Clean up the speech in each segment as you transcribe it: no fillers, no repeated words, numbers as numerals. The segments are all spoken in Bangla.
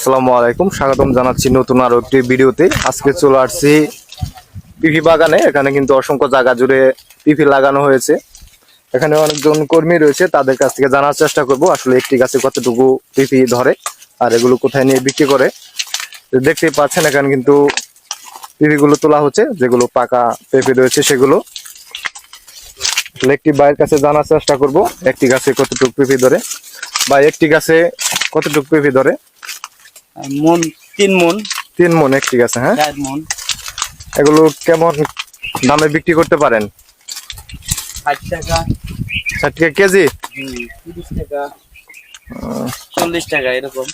আসসালামু আলাইকুম, স্বাগতম জানাচ্ছি নতুন আরো একটি ভিডিওতে। আজকে চলে আসছি পিপি বাগানে। এখানে কিন্তু অসংখ্য জায়গা জুড়ে পিপি লাগানো হয়েছে। এখানে অনেকজন কর্মী রয়েছে, তাদের কাছ থেকে জানার চেষ্টা করব আসলে একটি গাছে কতটুকু পিপি ধরে আর এগুলো কোথায় নিয়ে বিক্রি করে। দেখতেই পাচ্ছেন এখানে কিন্তু পিপি গুলো তোলা হচ্ছে, যেগুলো পাকা পেঁপে রয়েছে সেগুলো। একটি ভাইয়ের কাছে জানার চেষ্টা করব একটি গাছে কতটুকু পেঁপে ধরে। বা একটি গাছে কতটুকু পেঁপে ধরে? মন 3 মন 3 মন একটি গাছে। হ্যাঁ, 4 মন। এগুলো কেমন দামে বিক্রি করতে পারেন? 60 টাকা, 60 টাকা কেজি? 30 টাকা, 40 টাকা এরকম।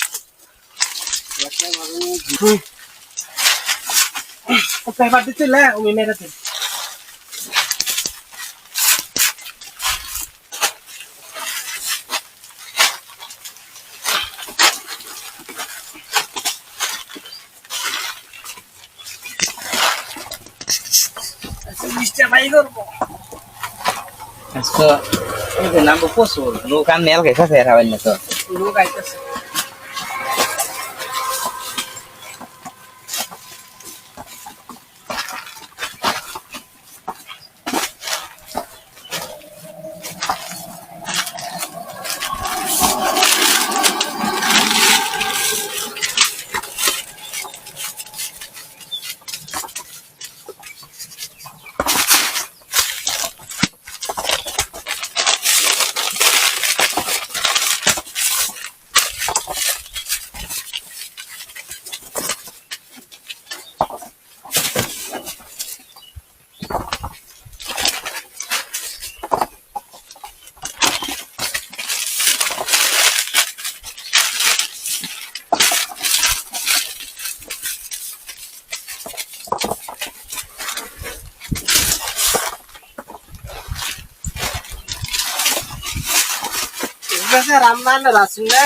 নামবো প্রচুর লোক আর নেল গেছে হারাবেন না তো লোক আইতেছে। রান্না রাসুন না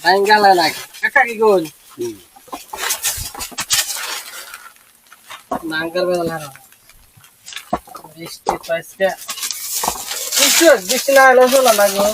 বাঙ্গালা লাগে কাকা কি কোন নাঙ্গার বেলা বৃষ্টি পাইছে বৃষ্টি না এলো চলা লাগো।